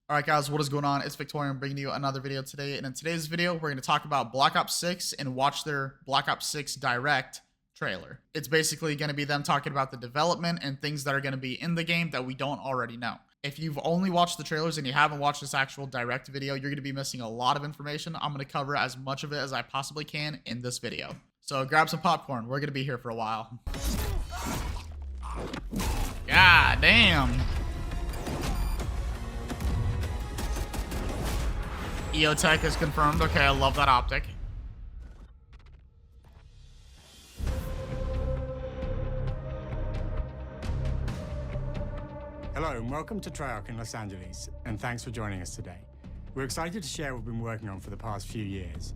All right, guys, what is going on? It's Victorian bringing you another video today. And in today's video, we're going to talk about Black Ops 6 and watch their Black Ops 6 Direct trailer. It's basically going to be them talking about the development and things that are going to be in the game that we don't already know. If you've only watched the trailers and you haven't watched this actual Direct video, you're going to be missing a lot of information. I'm going to cover as much of it as I possibly can in this video. So grab some popcorn. We're going to be here for a while. God damn. EOTech is confirmed. Okay, I love that optic. Hello and welcome to Treyarch in Los Angeles, and thanks for joining us today. We're excited to share what we've been working on for the past few years.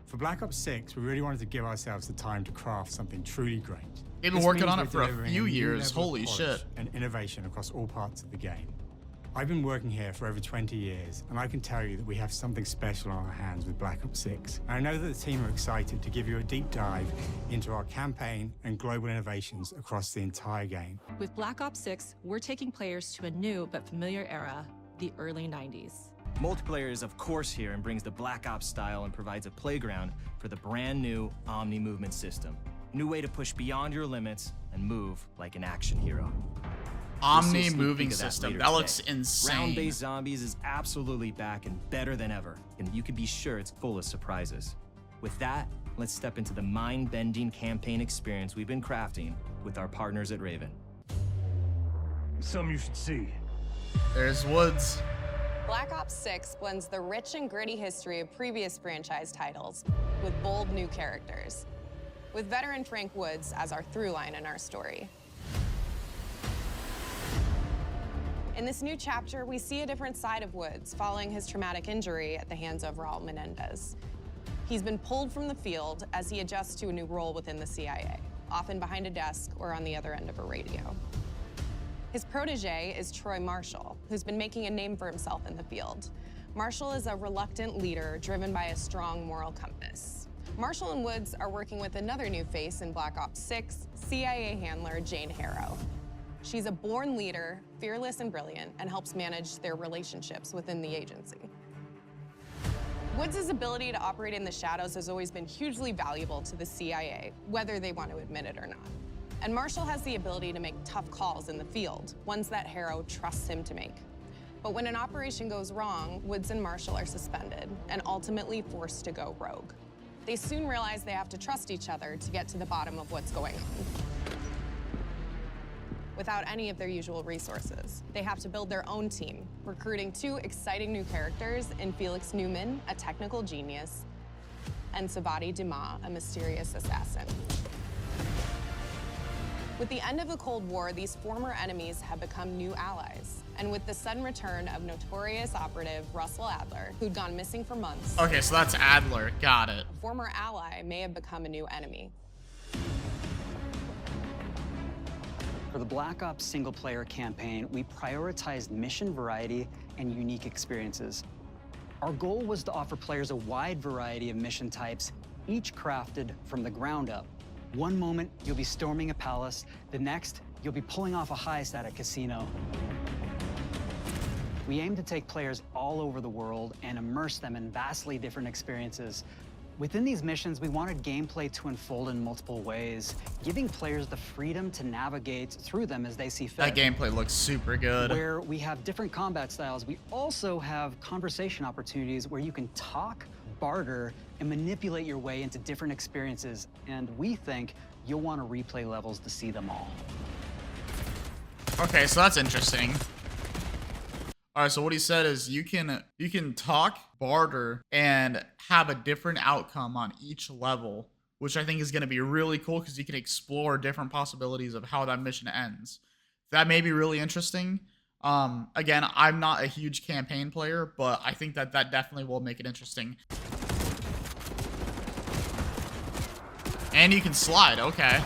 For Black Ops 6, we really wanted to give ourselves the time to craft something truly great. They've been working on it for a few years. Holy shit. And innovation across all parts of the game. I've been working here for over 20 years, and I can tell you that we have something special on our hands with Black Ops 6. And I know that the team are excited to give you a deep dive into our campaign and global innovations across the entire game. With Black Ops 6, we're taking players to a new but familiar era, the early 90s. Multiplayer is of course here and brings the Black Ops style and provides a playground for the brand new Omnimovement system. New way to push beyond your limits and move like an action hero. Omni moving system. That looks insane. Round-based zombies is absolutely back and better than ever, and you can be sure it's full of surprises. With that, let's step into the mind-bending campaign experience we've been crafting with our partners at Raven. Something you should see. There's Woods. Black Ops 6 blends the rich and gritty history of previous franchise titles with bold new characters, with veteran Frank Woods as our through line in our story. In this new chapter, we see a different side of Woods following his traumatic injury at the hands of Raul Menendez. He's been pulled from the field as he adjusts to a new role within the CIA, often behind a desk or on the other end of a radio. His protege is Troy Marshall, who's been making a name for himself in the field. Marshall is a reluctant leader driven by a strong moral compass. Marshall and Woods are working with another new face in Black Ops 6, CIA handler Jane Harrow. She's a born leader, fearless and brilliant, and helps manage their relationships within the agency. Woods' ability to operate in the shadows has always been hugely valuable to the CIA, whether they want to admit it or not. And Marshall has the ability to make tough calls in the field, ones that Harrow trusts him to make. But when an operation goes wrong, Woods and Marshall are suspended and ultimately forced to go rogue. They soon realize they have to trust each other to get to the bottom of what's going on. Without any of their usual resources, they have to build their own team, recruiting two exciting new characters in Felix Newman, a technical genius, and Savati Dumas, a mysterious assassin. With the end of the Cold War, these former enemies have become new allies. And with the sudden return of notorious operative Russell Adler, who'd gone missing for months. Okay, so that's Adler. Got it. A former ally may have become a new enemy. For the Black Ops single-player campaign, we prioritized mission variety and unique experiences. Our goal was to offer players a wide variety of mission types, each crafted from the ground up. One moment, you'll be storming a palace. The next, you'll be pulling off a heist at a casino. We aim to take players all over the world and immerse them in vastly different experiences. Within these missions, we wanted gameplay to unfold in multiple ways, giving players the freedom to navigate through them as they see fit. That gameplay looks super good. Where we have different combat styles, we also have conversation opportunities where you can talk, barter, and manipulate your way into different experiences. And we think you'll want to replay levels to see them all. Okay, so that's interesting. All right, so what he said is you can talk, barter, and have a different outcome on each level, which I think is going to be really cool because you can explore different possibilities of how that mission ends. That may be really interesting. Again, I'm not a huge campaign player, but I think that definitely will make it interesting. And you can slide, okay.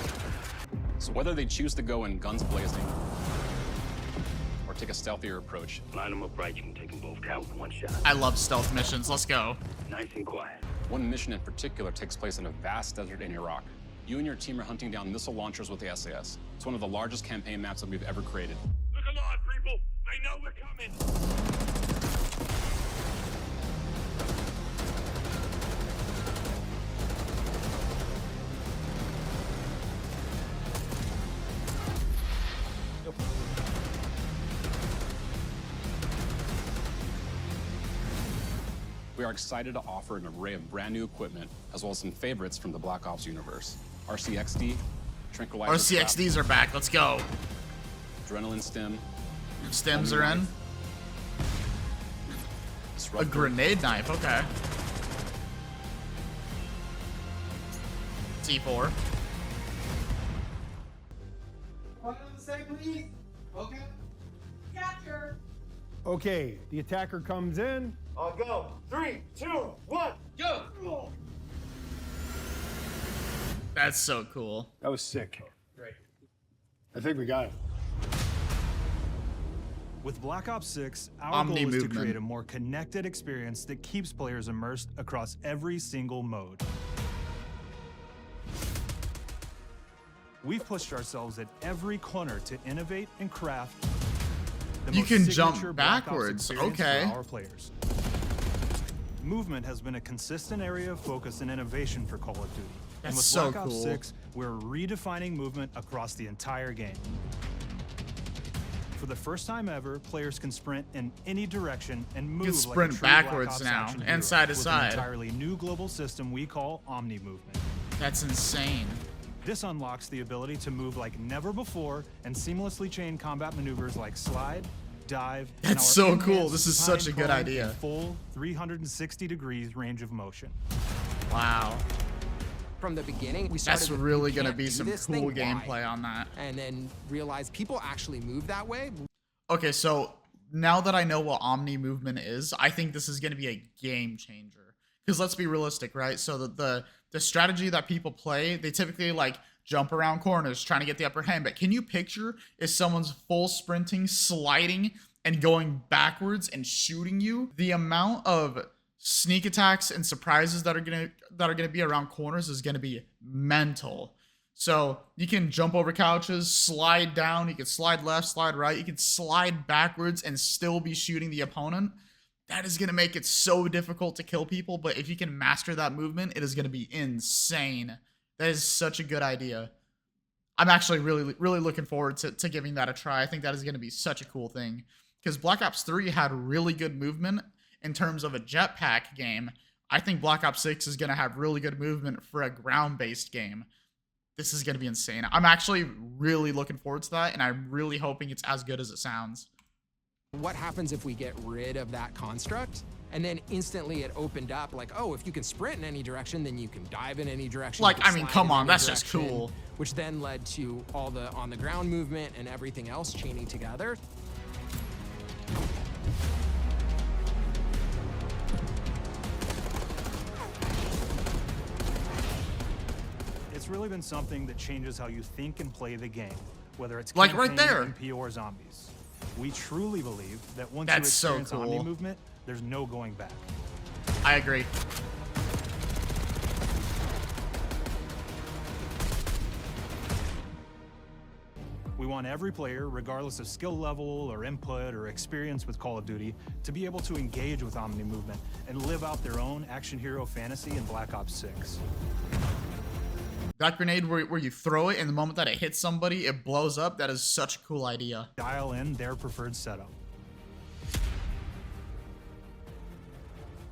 So whether they choose to go in guns blazing or take a stealthier approach. Line them up right, you can take them both out with one shot. I love stealth missions. Let's go. Nice and quiet. One mission in particular takes place in a vast desert in Iraq. You and your team are hunting down missile launchers with the SAS. It's one of the largest campaign maps that we've ever created. Look alive, people! They know we're coming! we are excited to offer an array of brand new equipment, as well as some favorites from the Black Ops universe. RCXD, Tranquilizer RCXDs are back. Let's go. Adrenaline Stim. Stems are in. A grenade knife, okay. C4. Okay, the attacker comes in. I'll go. 3, 2, 1, go! That's so cool. That was sick. Great. I think we got it. With Black Ops 6, our goal is to Omnimovement. create a more connected experience that keeps players immersed across every single mode. We've pushed ourselves at every corner to innovate and craft the You most can jump signature Black Ops backwards, experience okay. for our players. Movement has been a consistent area of focus and innovation for Call of Duty. And That's with so Black Ops cool. 6, we're redefining movement across the entire game. For the first time ever, players can sprint in any direction and move can like a sprint true Black backwards Ops now, action and hero side to with side. An entirely new global system we call Omnimovement. That's insane. This unlocks the ability to move like never before and seamlessly chain combat maneuvers like slide, dive, and That's our so cool. enhanced This is such a good time-prone idea. and full 360 degrees range of motion. Wow. From the beginning, we started That's with, really "We gonna can't be do some this cool thing, why?" gameplay on that. And then realized people actually move that way. Okay, so now that I know what Omnimovement is, I think this is going to be a game changer. Because let's be realistic, right? So the strategy that people play, they typically like jump around corners trying to get the upper hand. But can you picture if someone's full sprinting, sliding, and going backwards and shooting you? The amount of sneak attacks and surprises that are gonna be around corners is gonna be mental. So you can jump over couches, slide down, you can slide left, slide right, you can slide backwards and still be shooting the opponent. That is gonna make it so difficult to kill people, but if you can master that movement, it is gonna be insane. That is such a good idea. I'm actually really looking forward to giving that a try. I think that is gonna be such a cool thing. Because Black Ops 3 had really good movement in terms of a jetpack game. I think Black Ops 6 is gonna have really good movement for a ground-based game. This is going to be insane. I'm actually really looking forward to that, and I'm really hoping it's as good as it sounds. What happens if we get rid of that construct? And then instantly it opened up like, oh, if you can sprint in any direction, then you can dive in any direction. Like, you can I mean, slide come in on, any that's just direction, cool. Which then led to all the on-the-ground movement and everything else chaining together. It's really been something that changes how you think and play the game, whether it's Like right campaign, there. MP, or zombies. We truly believe that once That's so you experience cool. Omnimovement, there's no going back. I agree. We want every player, regardless of skill level or input or experience with Call of Duty, to be able to engage with Omnimovement and live out their own action hero fantasy in Black Ops 6. That grenade where you throw it, and the moment that it hits somebody, it blows up. That is such a cool idea. Dial in their preferred setup.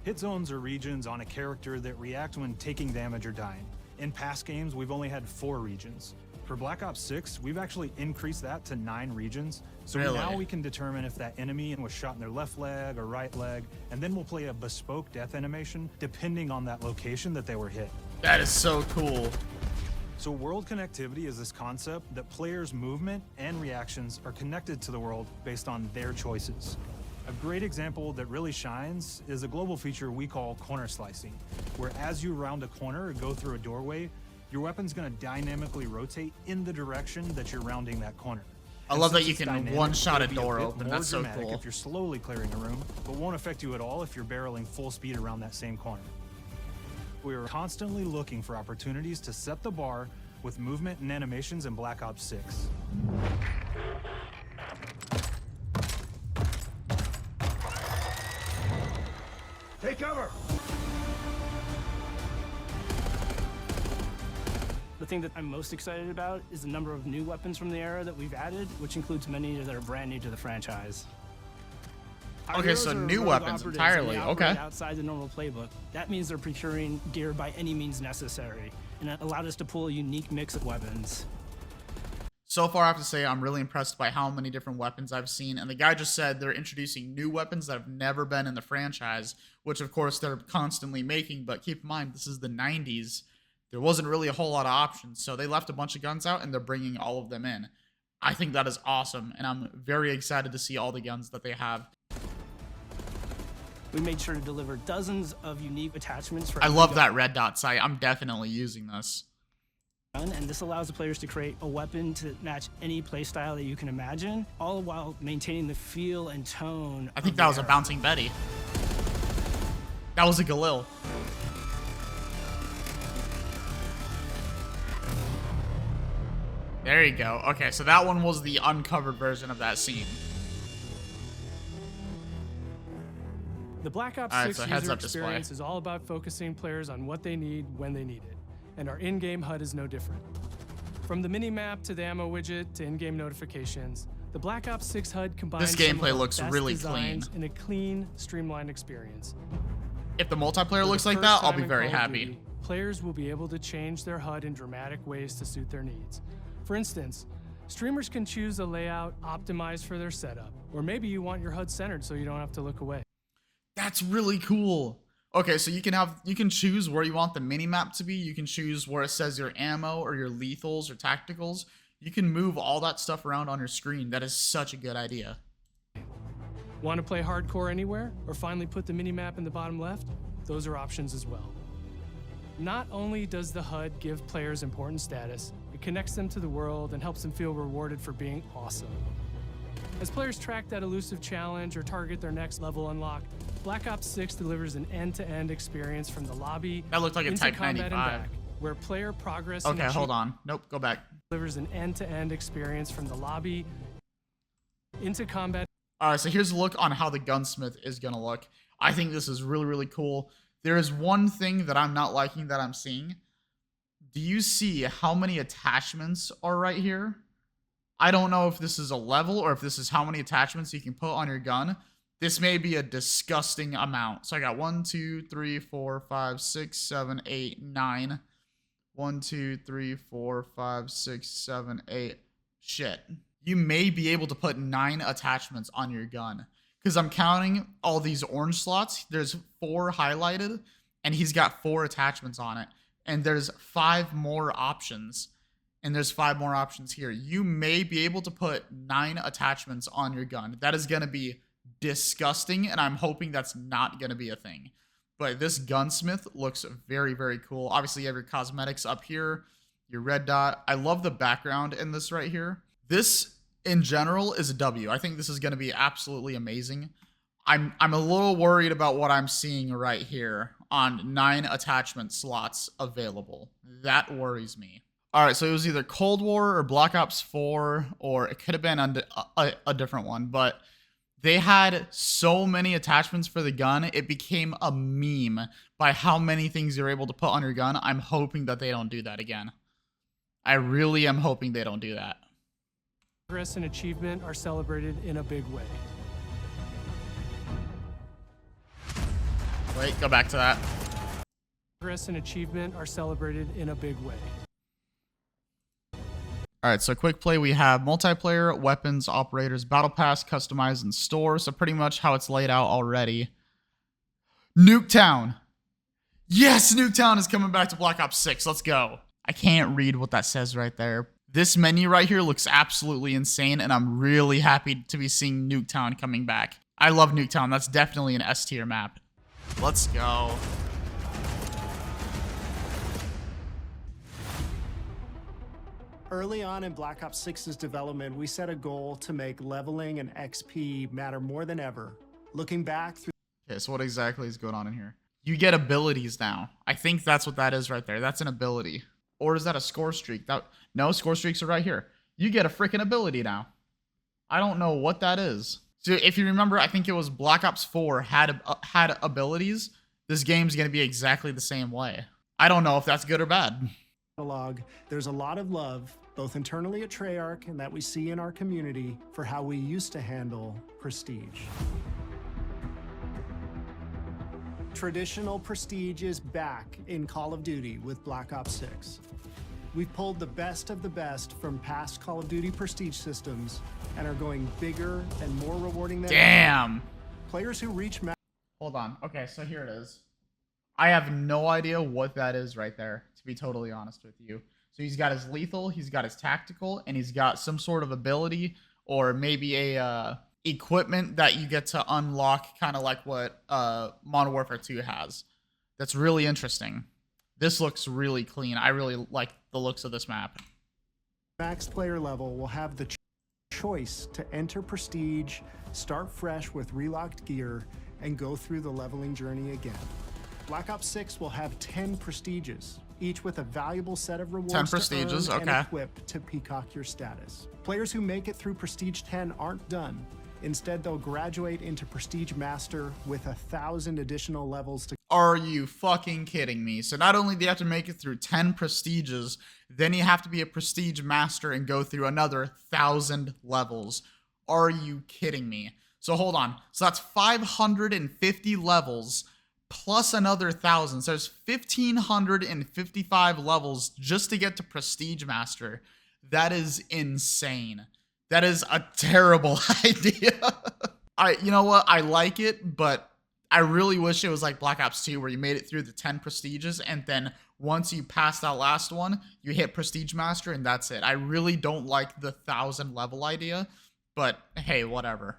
Hit zones are regions on a character that react when taking damage or dying. In past games, we've only had 4 regions. For Black Ops 6, we've actually increased that to 9 regions. So Really? now we can determine if that enemy was shot in their left leg or right leg, and then we'll play a bespoke death animation depending on that location that they were hit. That is so cool. So world connectivity is this concept that players' movement and reactions are connected to the world based on their choices. A great example that really shines is a global feature we call corner slicing, where as you round a corner or go through a doorway, your weapon's gonna dynamically rotate in the direction that you're rounding that corner. I And love that since you it's can dynamic, one-shot a it'll be door bit open. more That's so dramatic cool. if you're slowly clearing a room, but won't affect you at all if you're barreling full speed around that same corner. We are constantly looking for opportunities to set the bar with movement and animations in Black Ops 6. Take cover! The thing that I'm most excited about is the number of new weapons from the era that we've added, which includes many that are brand new to the franchise. Our Okay, heroes so are new rogue weapons operatives, and entirely. they operate Okay. outside the normal playbook. That means they're procuring gear by any means necessary, and that allowed us to pull a unique mix of weapons. So far, I have to say I'm really impressed by how many different weapons I've seen. And the guy just said they're introducing new weapons that have never been in the franchise, which of course they're constantly making. But keep in mind, this is the 90s. There wasn't really a whole lot of options. So they left a bunch of guns out and they're bringing all of them in. I think that is awesome. And I'm very excited to see all the guns that they have. We made sure to deliver dozens of unique attachments for I every love gun. that red dot sight. I'm definitely using this. And this allows the players to create a weapon to match any playstyle that you can imagine, all while maintaining the feel and tone. I think that was a bouncing Betty. That was a Galil. There you go. Okay, so that one was the uncovered version of that scene. The Black Ops All right, 6 so heads user up display. experience is all about focusing players on what they need when they need it, and our in-game HUD is no different. From the mini-map to the ammo widget to in-game notifications, the Black Ops 6 HUD combines This gameplay some of the looks best really designs clean. in a clean, streamlined experience. If the multiplayer For looks the like first that, I'll time be in very Call of happy. Duty, players will be able to change their HUD in dramatic ways to suit their needs. For instance, streamers can choose a layout optimized for their setup, or maybe you want your HUD centered so you don't have to look away. That's really cool. Okay, so you can choose where you want the mini-map to be. You can choose where it says your ammo or your lethals or tacticals. You can move all that stuff around on your screen. That is such a good idea. Want to play hardcore anywhere, or finally put the minimap in the bottom left? Those are options as well. Not only does the HUD give players important status, it connects them to the world and helps them feel rewarded for being awesome. As players track that elusive challenge or target their next level unlock, Black Ops 6 delivers an end-to-end experience from the lobby That looked like a into Type combat 95. and back, where player progress and Okay, hold on. Nope, go back. delivers an end-to-end experience from the lobby into combat. All right, so here's a look on how the Gunsmith is going to look. I think this is really, really cool. There is one thing that I'm not liking that I'm seeing. Do you see how many attachments are right here? I don't know if this is a level or if this is how many attachments you can put on your gun. This may be a disgusting amount. So I got 1, 2, 3, 4, 5, 6, 7, 8, 9. 1, 2, 3, 4, 5, 6, 7, 8. Shit. You may be able to put 9 attachments on your gun. Because I'm counting all these orange slots. There's 4 highlighted, and he's got 4 attachments on it. And there's 5 more options. And there's 5 more options here. You may be able to put 9 attachments on your gun. That is going to be disgusting, and I'm hoping that's not going to be a thing. But this Gunsmith looks very, very cool. Obviously, you have your cosmetics up here, your red dot. I love the background in this right here. This, in general, is a W. I think this is going to be absolutely amazing. I'm a little worried about what I'm seeing right here on 9 attachment slots available. That worries me. All right, so it was either Cold War or Black Ops 4, or it could have been a different one, but they had so many attachments for the gun, it became a meme by how many things you're able to put on your gun. I'm hoping that they don't do that again. I really am hoping they don't do that. Progress and achievement are celebrated in a big way. Wait, go back to that. Progress and achievement are celebrated in a big way. All right, so quick play, we have multiplayer, weapons, operators, battle pass, customize, and store. So pretty much how it's laid out already. Nuketown. Yes, Nuketown is coming back to Black Ops 6. Let's go. I can't read what that says right there. This menu right here looks absolutely insane, and I'm really happy to be seeing Nuketown coming back. I love Nuketown. That's definitely an S tier map. Let's go. Early on in Black Ops 6's development, we set a goal to make leveling and XP matter more than ever. Looking back through... Okay, so what exactly is going on in here? You get abilities now. I think that's what that is right there. That's an ability. Or is that a score streak? No, score streaks are right here. You get a freaking ability now. I don't know what that is. So if you remember, I think it was Black Ops 4 had abilities. This game's going to be exactly the same way. I don't know if that's good or bad. There's a lot of love, both internally at Treyarch and that we see in our community, for how we used to handle prestige. Traditional prestige is back in Call of Duty with Black Ops 6. We've pulled the best of the best from past Call of Duty prestige systems and are going bigger and more rewarding than Damn. ever. Players who reach Hold on. Okay, so here it is. I have no idea what that is right there, to be totally honest with you. So he's got his lethal, he's got his tactical, and he's got some sort of ability or maybe a equipment that you get to unlock, kind of like what Modern Warfare 2 has. That's really interesting. This looks really clean. I really like the looks of this map. max player level will have the choice to enter prestige, start fresh with relocked gear, and go through the leveling journey again. Black Ops 6 will have 10 prestiges, each with a valuable set of rewards 10 prestiges, to earn okay. and equip to peacock your status. Players who make it through Prestige 10 aren't done. Instead, they'll graduate into Prestige Master with 1,000 additional levels to... Are you fucking kidding me? So not only do you have to make it through 10 prestiges, then you have to be a Prestige Master and go through another 1,000 levels. Are you kidding me? So hold on. So that's 550 levels plus another 1,000. So there's 1,555 levels just to get to Prestige Master. That is insane. That is a terrible idea. You know what? I like it, but I really wish it was like Black Ops 2 where you made it through the 10 prestiges and then once you pass that last one, you hit Prestige Master and that's it. I really don't like the 1,000 level idea, but hey, whatever.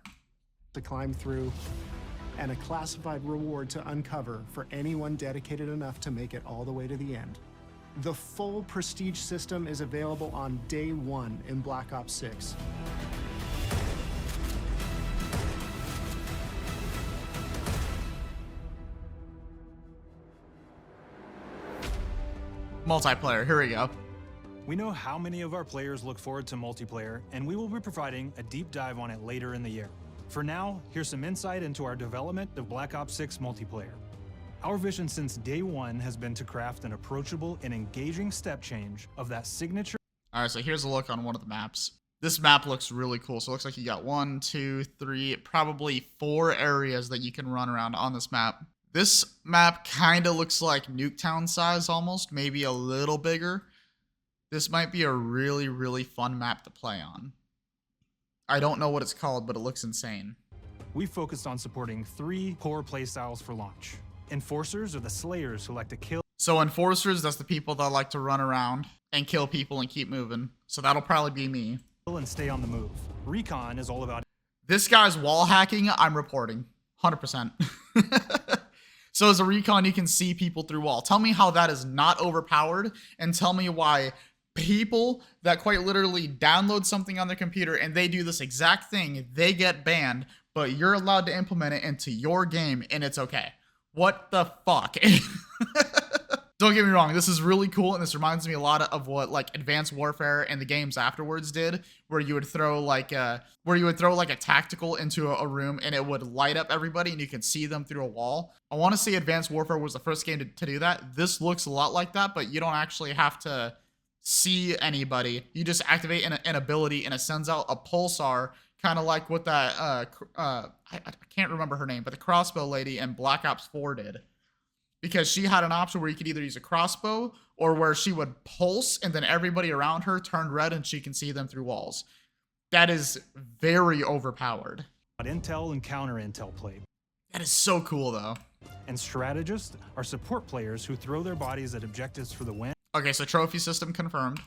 To climb through, and a classified reward to uncover for anyone dedicated enough to make it all the way to the end. The full prestige system is available on day one in Black Ops 6. Multiplayer, here we go. We know how many of our players look forward to multiplayer, and we will be providing a deep dive on it later in the year. For now, here's some insight into our development of Black Ops 6 multiplayer. Our vision since day one has been to craft an approachable and engaging step change of that signature. All right, so here's a look on one of the maps. This map looks really cool. So it looks like you got 1, 2, 3, probably 4 areas that you can run around on this map. This map kind of looks like Nuketown size almost, maybe a little bigger. This might be a really, really fun map to play on. I don't know what it's called, but it looks insane. We focused on supporting 3 core playstyles for launch. Enforcers are the slayers who like to kill. So enforcers, that's the people that like to run around and kill people and keep moving. So that'll probably be me. And stay on the move. Recon is all about... This guy's wall hacking, I'm reporting. 100%. So as a recon, you can see people through wall. Tell me how that is not overpowered, and tell me why people that quite literally download something on their computer and they do this exact thing, they get banned, but you're allowed to implement it into your game and it's okay. What the fuck? Don't get me wrong, this is really cool, and this reminds me a lot of what like Advanced Warfare and the games afterwards did, where you would throw like a tactical into a room and it would light up everybody and you could see them through a wall. I want to say Advanced Warfare was the first game to do that. This looks a lot like that, but you don't actually have to see anybody. You just activate an ability and it sends out a pulsar, kind of like what that I can't remember her name, but the crossbow lady in Black Ops 4 did. Because she had an option where you could either use a crossbow or where she would pulse and then everybody around her turned red and she can see them through walls. That is very overpowered. Intel and counter intel play. That is so cool though. And strategists are support players who throw their bodies at objectives for the win. Okay, so trophy system confirmed.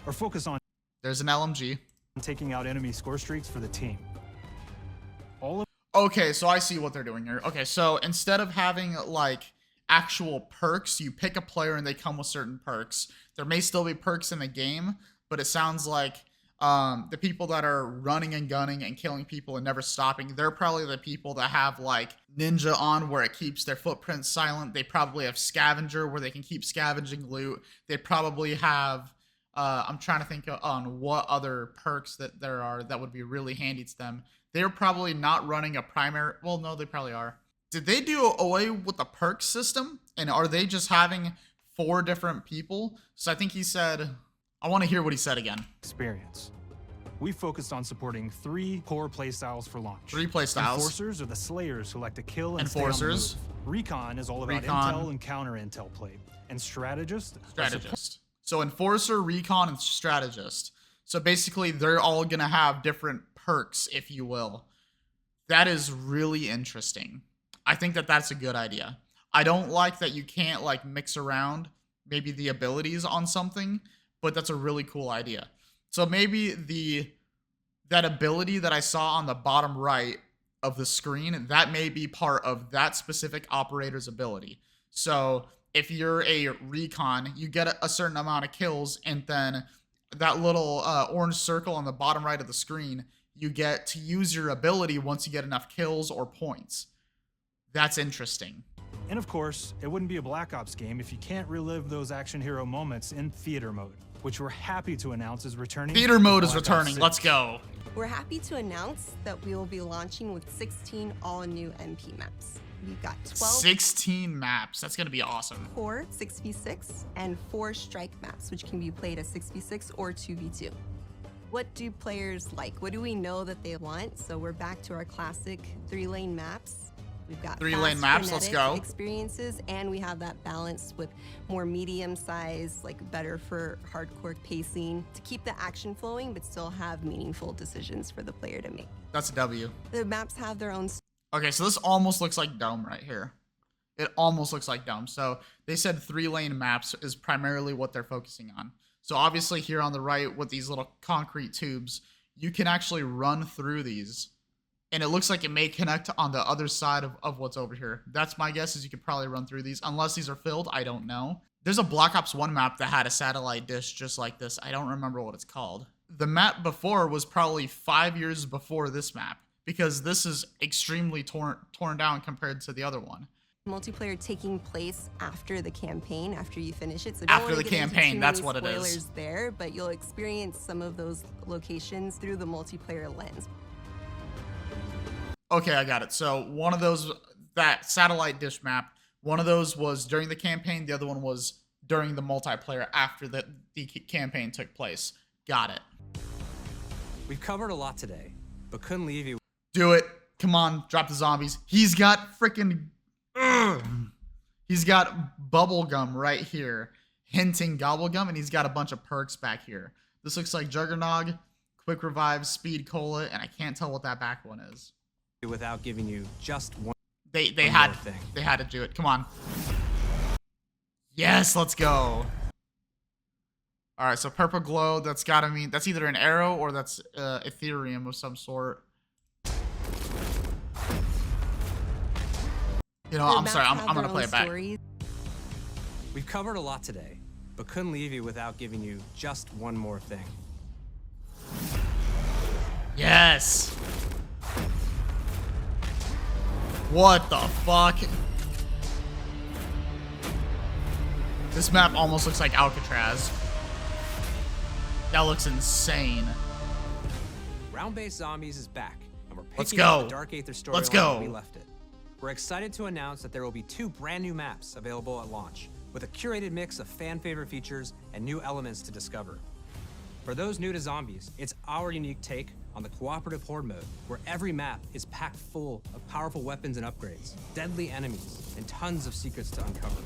Or focus on... There's an LMG. Taking out enemy score streaks for the team. Okay, so I see what they're doing here. Okay, so instead of having like actual perks, you pick a player and they come with certain perks. There may still be perks in the game, but it sounds like the people that are running and gunning and killing people and never stopping, they're probably the people that have like ninja on where it keeps their footprints silent. They probably have scavenger where they can keep scavenging loot. They probably have I'm trying to think on what other perks that there are that would be really handy to them. They're probably not running a primary. Well, no, they probably are. Did they do away with the perk system? And are they just having 4 different people? So I think he said, I want to hear what he said again. Experience. we focused on supporting 3 core playstyles for launch. 3 playstyles. Enforcers are the slayers who like to kill and Enforcers. stay on the move. Recon is all about intel and counter intel play. And strategist. So enforcer, recon, and strategist. So basically, they're all gonna have different perks, if you will. That is really interesting. I think that that's a good idea. I don't like that you can't like mix around maybe the abilities on something, but that's a really cool idea. So maybe that ability that I saw on the bottom right of the screen, that may be part of that specific operator's ability. So if you're a recon, you get a certain amount of kills, and then that little orange circle on the bottom right of the screen, you get to use your ability once you get enough kills or points. That's interesting. And of course, it wouldn't be a Black Ops game if you can't relive those action hero moments in theater mode, which we're happy to announce is returning. Theater mode is returning. Let's go. We're happy to announce that we will be launching with 16 all-new MP maps. We've got 12 16 maps. That's going to be awesome. core 6v6 and 4 strike maps, which can be played as 6v6 or 2v2. What do players like? What do we know that they want? So we're back to our classic 3-lane maps. We've got 3-lane maps. Let's go. Experiences, and we have that balance with more medium size, like better for hardcore pacing to keep the action flowing, but still have meaningful decisions for the player to make. That's a W. The maps have their own. Okay, so this almost looks like Dome right here. It almost looks like Dome. So they said 3-lane maps is primarily what they're focusing on. So obviously here on the right with these little concrete tubes, you can actually run through these. And it looks like it may connect on the other side of what's over here. That's my guess, is you could probably run through these. Unless these are filled, I don't know. There's a Black Ops 1 map that had a satellite dish just like this. I don't remember what it's called. The map before was probably 5 years before this map, because this is extremely torn down compared to the other one. Multiplayer taking place after the campaign, after you finish it. So after the campaign, that's what it is. Spoilers there, but you'll experience some of those locations through the multiplayer lens. Okay, I got it. So one of those, that satellite dish map, one of those was during the campaign. The other one was during the multiplayer after the campaign took place. Got it. We've covered a lot today, but couldn't leave you. Do it. Come on, drop the zombies. He's got freaking... He's got bubblegum right here, hinting gobblegum, and he's got a bunch of perks back here. This looks like Juggernog, Quick Revive, Speed Cola, and I can't tell what that back one is. Without giving you just one. They had to do it. Come on. Yes, let's go. All right, so purple glow. That's gotta mean that's either an arrow or that's Ethereum of some sort. You know, I'm sorry. I'm gonna play it back. We've covered a lot today, but couldn't leave you without giving you just one more thing. Yes. What the fuck? This map almost looks like Alcatraz. That looks insane. Round-based Zombies is back, and we're Let's picking up go. the Dark Aether storyline Let's go. where we left it. We're excited to announce that there will be 2 brand new maps available at launch, with a curated mix of fan-favorite features and new elements to discover. For those new to Zombies, it's our unique take on the cooperative horde mode, where every map is packed full of powerful weapons and upgrades, deadly enemies, and tons of secrets to uncover.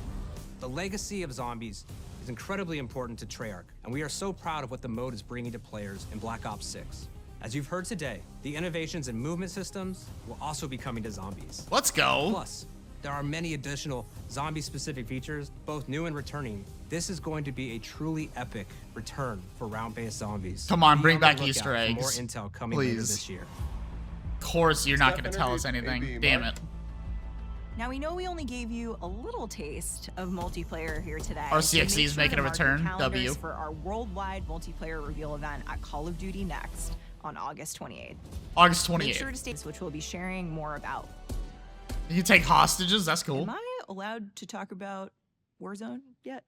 The legacy of Zombies is incredibly important to Treyarch, and we are so proud of what the mode is bringing to players in Black Ops 6. As you've heard today, the innovations in movement systems will also be coming to Zombies. Let's go. Plus, there are many additional zombie-specific features, both new and returning. This is going to be a truly epic return for round-based Zombies. Come on, Be bring on the back lookout Easter for eggs. More intel coming later Please. this year. Of course, you're not going to tell us anything. Damn it. Now, we know we only gave you a little taste of multiplayer here today. RCXD is making a return. W. For our worldwide multiplayer reveal event at Call of Duty Next on August 28th. August 28th. Make sure to stay, which we'll be sharing more about. You take hostages? That's cool. Am I allowed to talk about Warzone yet?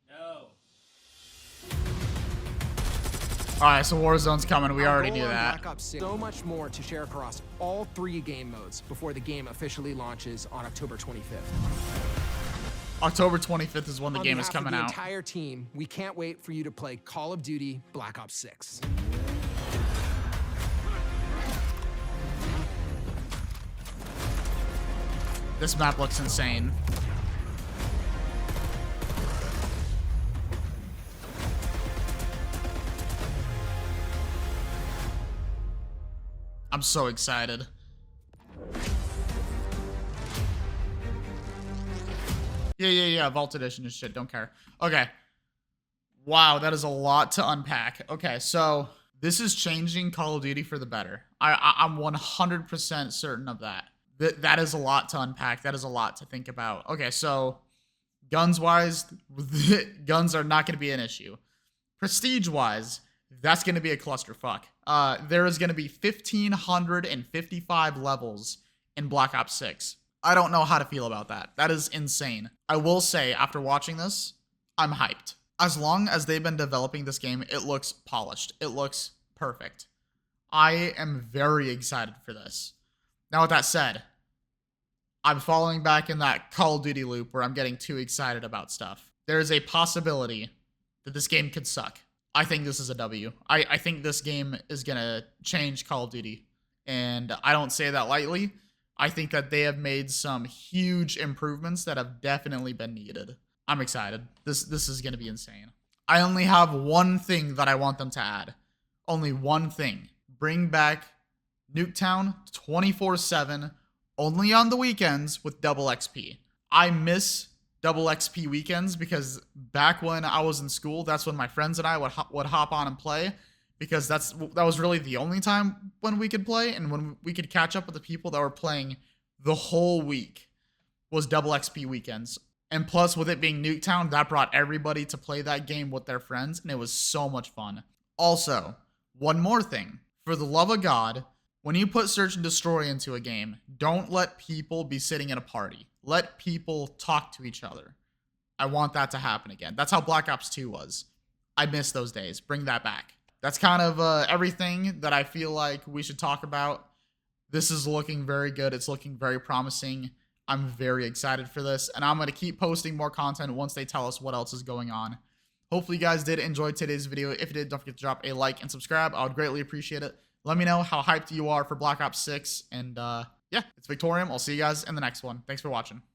No. All right, so Warzone's coming. We already Our goal knew on that. Black Ops 6, so much more to share across all 3 game modes before the game officially launches on October 25th. October 25th is when the game is coming On behalf out. of the entire team, we can't wait for you to play Call of Duty Black Ops 6. This map looks insane. I'm so excited. Yeah. Vault Edition and shit. Don't care. Okay. Wow, that is a lot to unpack. Okay, so this is changing Call of Duty for the better. I'm 100% certain of that. That is a lot to unpack. That is a lot to think about. Okay, so guns-wise, guns are not going to be an issue. Prestige-wise, that's going to be a clusterfuck. There is going to be 1,555 levels in Black Ops 6. I don't know how to feel about that. That is insane. I will say, after watching this, I'm hyped. As long as they've been developing this game, it looks polished. It looks perfect. I am very excited for this. Now, with that said, I'm falling back in that Call of Duty loop where I'm getting too excited about stuff. There is a possibility that this game could suck. I think this is a W. I think this game is going to change Call of Duty. And I don't say that lightly. I think that they have made some huge improvements that have definitely been needed. I'm excited. This is going to be insane. I only have one thing that I want them to add. Only one thing. Bring back Nuketown 24/7, only on the weekends with double XP. I miss double XP weekends because back when I was in school, that's when my friends and I would hop on and play, because that was really the only time when we could play and when we could catch up with the people that were playing the whole week was double XP weekends. And plus, with it being Nuketown, that brought everybody to play that game with their friends, and it was so much fun. Also, one more thing. For the love of God, when you put Search and Destroy into a game, don't let people be sitting in a party. Let people talk to each other. I want that to happen again. That's how Black Ops 2 was. I miss those days. Bring that back. That's kind of everything that I feel like we should talk about. This is looking very good. It's looking very promising. I'm very excited for this, and I'm going to keep posting more content once they tell us what else is going on. Hopefully you guys did enjoy today's video. If you did, don't forget to drop a like and subscribe. I would greatly appreciate it. Let me know how hyped you are for Black Ops 6, and yeah, it's Victorium. I'll see you guys in the next one. Thanks for watching.